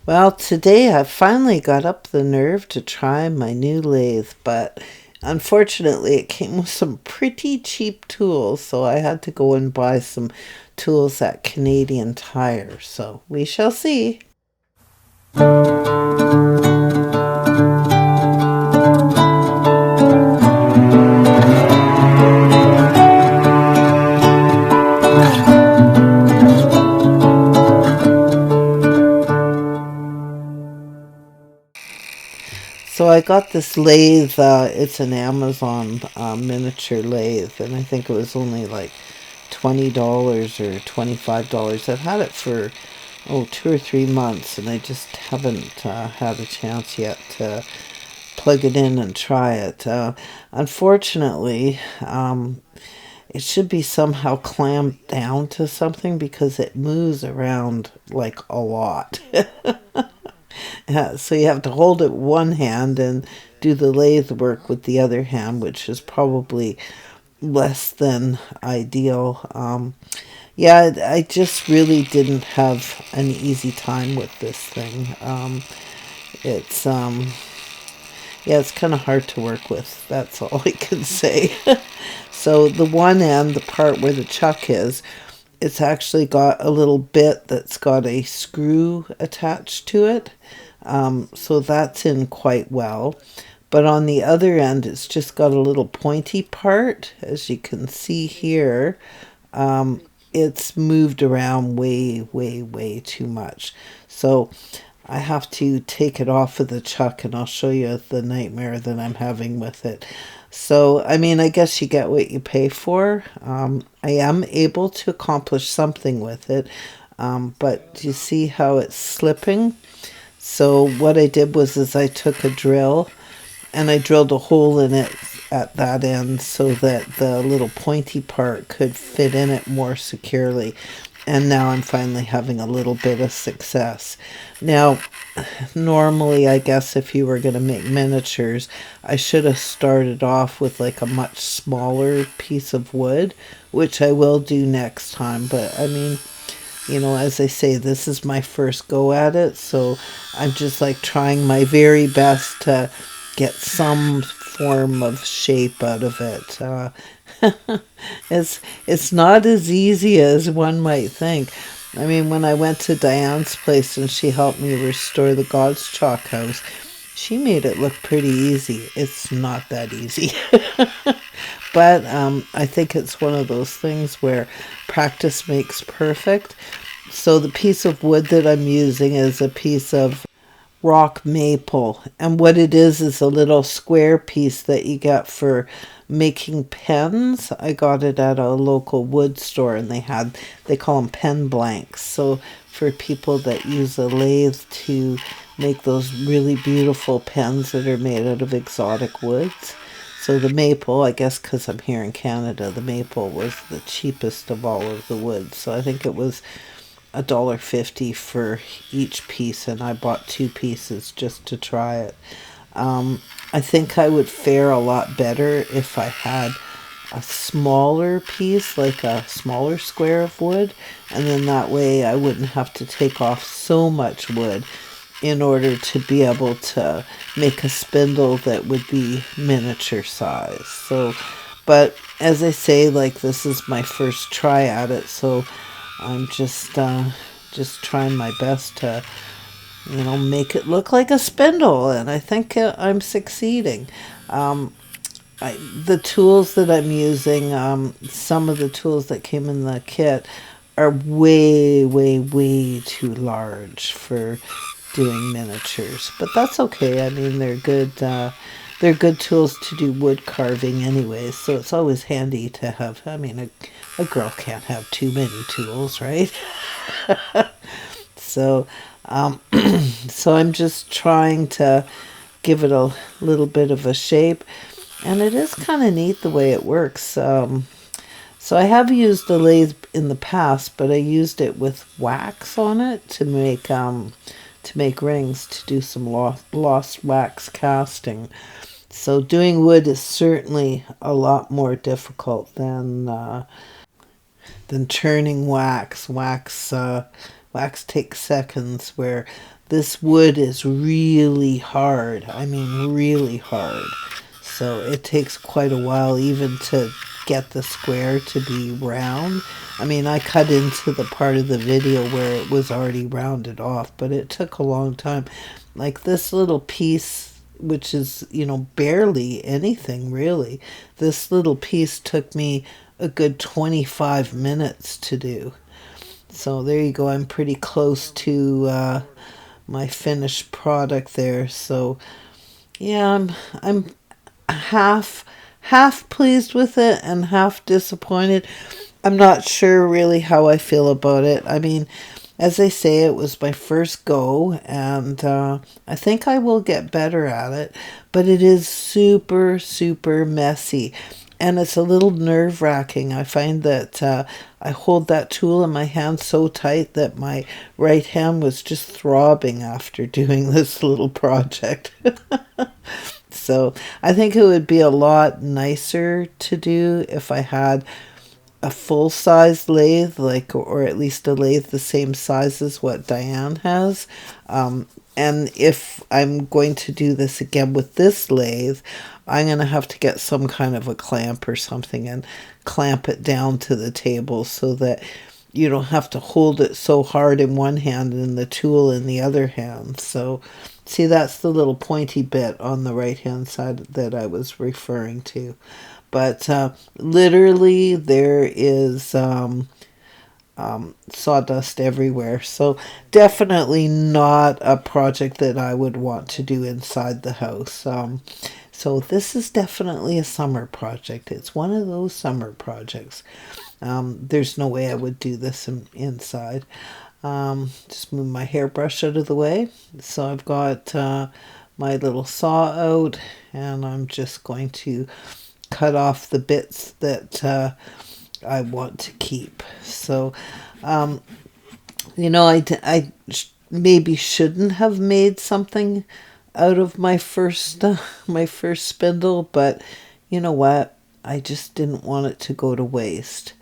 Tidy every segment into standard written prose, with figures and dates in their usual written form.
Well, today I finally got up the nerve to try my new lathe, but unfortunately it came with some pretty cheap tools, so I had to go and buy some tools at Canadian Tire. So we shall see. So I got this lathe. It's an Amazon miniature lathe, and I think it was only like $20 or $25. I've had it for 2 or 3 months, and I just haven't had a chance yet to plug it in and try it. Unfortunately, it should be somehow clamped down to something because it moves around like a lot. So you have to hold it with one hand and do the lathe work with the other hand, which is probably less than ideal. Yeah, I just really didn't have an easy time with this thing. It's Yeah, it's kind of hard to work with. That's all I can say. So the one end, the part where the chuck is, it's actually got a little bit that's got a screw attached to it. So that's in quite well. But on the other end, it's just got a little pointy part. As you can see here, it's moved around way, way, way too much. So I have to take it off of the chuck, and I'll show you the nightmare that I'm having with it. So, I mean, I guess you get what you pay for. I am able to accomplish something with it, but do you see how it's slipping? So what I did was is I took a drill and I drilled a hole in it at that end so that the little pointy part could fit in it more securely. And now I'm finally having a little bit of success. Now, normally, I guess if you were going to make miniatures, I should have started off with like a much smaller piece of wood, which I will do next time. But I mean, as I say, this is my first go at it, so I'm just like trying my very best to get some form of shape out of it. It's not as easy as one might think. I mean, when I went to Diane's place and she helped me restore the God's Chalk House, she made it look pretty easy. It's not that easy. But I think it's one of those things where practice makes perfect. So the piece of wood that I'm using is a piece of rock maple. And what it is a little square piece that you get for making pens. I got it at a local wood store, and they call them pen blanks. So for people that use a lathe to make those really beautiful pens that are made out of exotic woods. So the maple, I guess because I'm here in Canada, the maple was the cheapest of all of the woods. So I think it was $1.50 for each piece, and I bought 2 pieces just to try it. I think I would fare a lot better if I had a smaller piece, like a smaller square of wood, and then that way I wouldn't have to take off so much wood in order to be able to make a spindle that would be miniature size. So, but as I say, like, this is my first try at it, so I'm just trying my best to make it look like a spindle, and I think I'm succeeding. The tools that I'm using, some of the tools that came in the kit are way, way, way too large for doing miniatures, but that's okay. I mean, they're good. They're good tools to do wood carving, anyways. So it's always handy to have. I mean, a girl can't have too many tools, right? So, so I'm just trying to give it a little bit of a shape, and it is kind of neat the way it works. So I have used the lathe in the past, but I used it with wax on it to make rings, to do some lost wax casting. So doing wood is certainly a lot more difficult than turning wax. wax takes seconds, where this wood is really hard. I mean, really hard. So it takes quite a while even to get the square to be round. I mean, I cut into the part of the video where it was already rounded off, but it took a long time. Like this little piece, which is, barely anything really, this little piece took me a good 25 minutes to do. So there you go. I'm pretty close to my finished product there. So yeah, I'm half pleased with it and half disappointed. I'm not sure really how I feel about it. I mean, as I say, it was my first go, and I think I will get better at it, but it is super, super messy. And it's a little nerve-wracking. I find that I hold that tool in my hand so tight that my right hand was just throbbing after doing this little project. So I think it would be a lot nicer to do if I had a full-size lathe, like, or at least a lathe the same size as what Diane has. And if I'm going to do this again with this lathe, I'm going to have to get some kind of a clamp or something and clamp it down to the table so that you don't have to hold it so hard in one hand and the tool in the other hand. So see, that's the little pointy bit on the right hand side that I was referring to. But literally there is sawdust everywhere. So definitely not a project that I would want to do inside the house. So this is definitely a summer project. It's one of those summer projects. There's no way I would do this inside. Just move my hairbrush out of the way. So I've got my little saw out, and I'm just going to cut off the bits that I want to keep. So, I maybe shouldn't have made something out of my first spindle, but you know what? I just didn't want it to go to waste.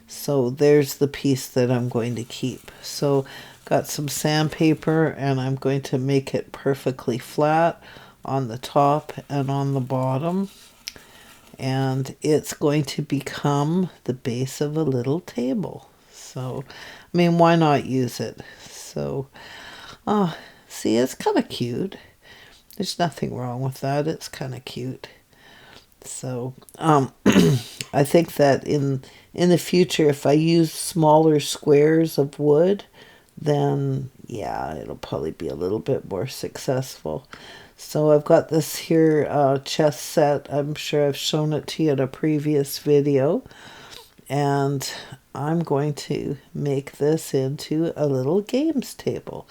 So there's the piece that I'm going to keep. So got some sandpaper, and I'm going to make it perfectly flat on the top and on the bottom. And it's going to become the base of a little table. So, I mean, why not use it? So, see, it's kind of cute. There's nothing wrong with that. It's kind of cute. So, I think that in the future, if I use smaller squares of wood, then yeah, it'll probably be a little bit more successful. So I've got this here chess set. I'm sure I've shown it to you in a previous video. And I'm going to make this into a little games table.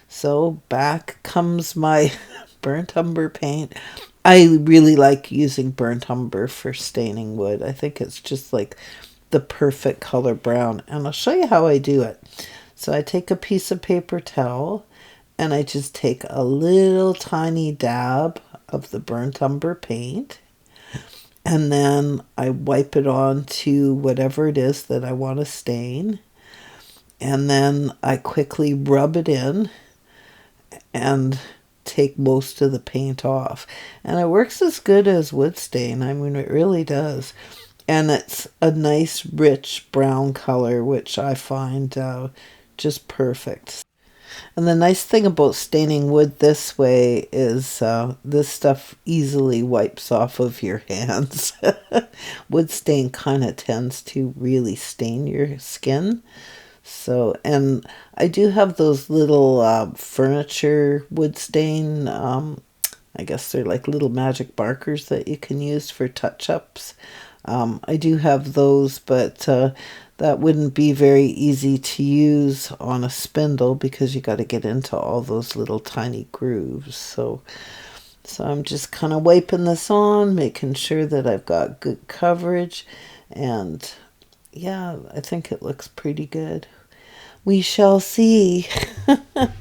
So back comes my burnt umber paint. I really like using burnt umber for staining wood. I think it's just like the perfect color brown. And I'll show you how I do it. So I take a piece of paper towel, and I just take a little tiny dab of the burnt umber paint, and then I wipe it on to whatever it is that I want to stain, and then I quickly rub it in and take most of the paint off. And it works as good as wood stain. I mean, it really does. And it's a nice rich brown color, which I find just perfect. And the nice thing about staining wood this way is this stuff easily wipes off of your hands. Wood stain kind of tends to really stain your skin. So, and I do have those little furniture wood stain. I guess they're like little magic markers that you can use for touch-ups. I do have those, but that wouldn't be very easy to use on a spindle because you got to get into all those little tiny grooves. So I'm just kind of wiping this on, making sure that I've got good coverage. And yeah, I think it looks pretty good. We shall see. I'm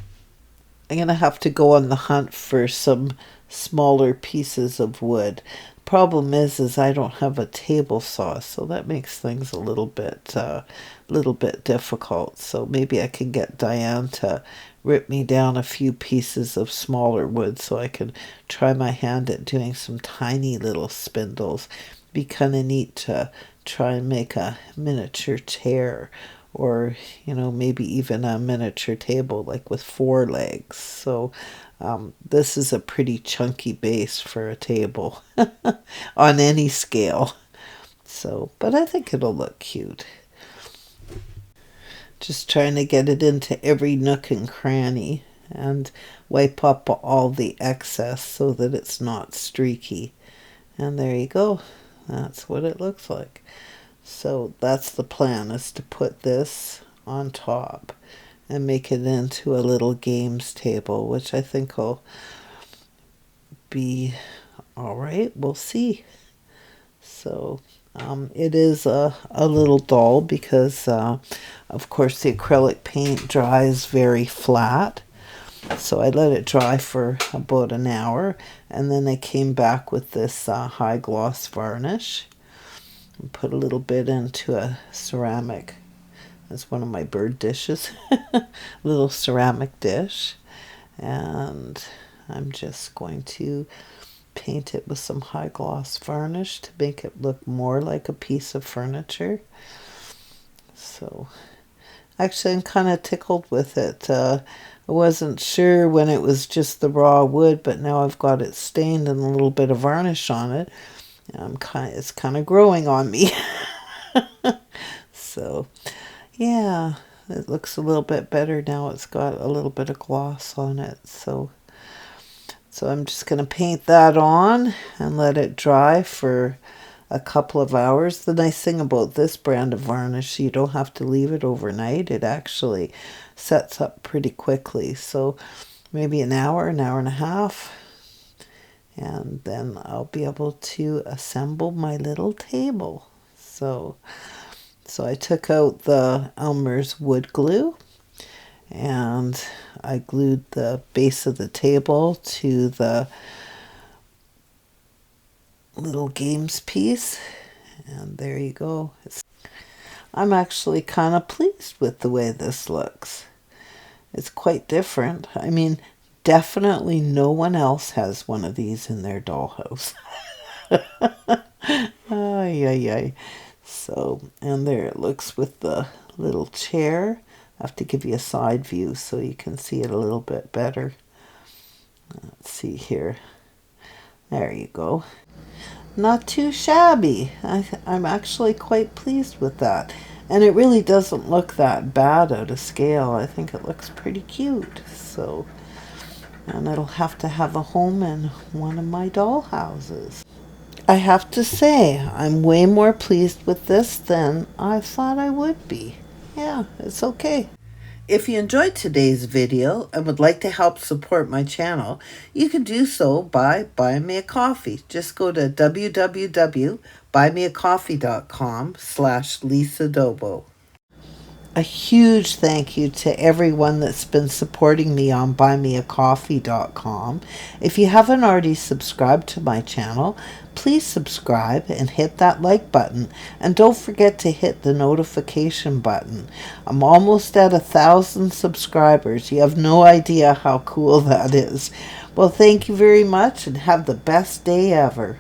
going to have to go on the hunt for some smaller pieces of wood. Problem is I don't have a table saw, so that makes things a little bit difficult. So maybe I can get Diane to rip me down a few pieces of smaller wood so I can try my hand at doing some tiny little spindles. Be kind of neat to try and make a miniature chair, or maybe even a miniature table like with 4 legs. So this is a pretty chunky base for a table on any scale. So, but I think it'll look cute. Just trying to get it into every nook and cranny and wipe up all the excess so that it's not streaky. And there you go. That's what it looks like. So that's the plan, is to put this on top and make it into a little games table, which I think will be all right. We'll see. So it is a little dull because, of course, the acrylic paint dries very flat. So I let it dry for about an hour, and then I came back with this high gloss varnish and put a little bit into a ceramic. That's one of my bird dishes, little ceramic dish, and I'm just going to paint it with some high gloss varnish to make it look more like a piece of furniture. So actually I'm kind of tickled with it. I wasn't sure when it was just the raw wood, but now I've got it stained and a little bit of varnish on it. It's kind of growing on me. So yeah, it looks a little bit better now. It's got a little bit of gloss on it. So I'm just going to paint that on and let it dry for a couple of hours. The nice thing about this brand of varnish, you don't have to leave it overnight. It actually sets up pretty quickly. So maybe an hour and a half. And then I'll be able to assemble my little table. So I took out the Elmer's wood glue, and I glued the base of the table to the little games piece, and there you go. I'm actually kind of pleased with the way this looks. It's quite different. I mean, definitely no one else has one of these in their dollhouse. Ay, ay, ay. So, and there it looks with the little chair. I have to give you a side view so you can see it a little bit better. Let's see here. There you go. Not too shabby. I'm actually quite pleased with that. And it really doesn't look that bad out of scale. I think it looks pretty cute. So, and it'll have to have a home in one of my doll houses. I have to say, I'm way more pleased with this than I thought I would be. Yeah, it's okay. If you enjoyed today's video and would like to help support my channel, you can do so by buying me a coffee. Just go to www.buymeacoffee.com/LisaDobo. A huge thank you to everyone that's been supporting me on buymeacoffee.com. If you haven't already subscribed to my channel, please subscribe and hit that like button. And don't forget to hit the notification button. I'm almost at 1,000 subscribers. You have no idea how cool that is. Well, thank you very much and have the best day ever.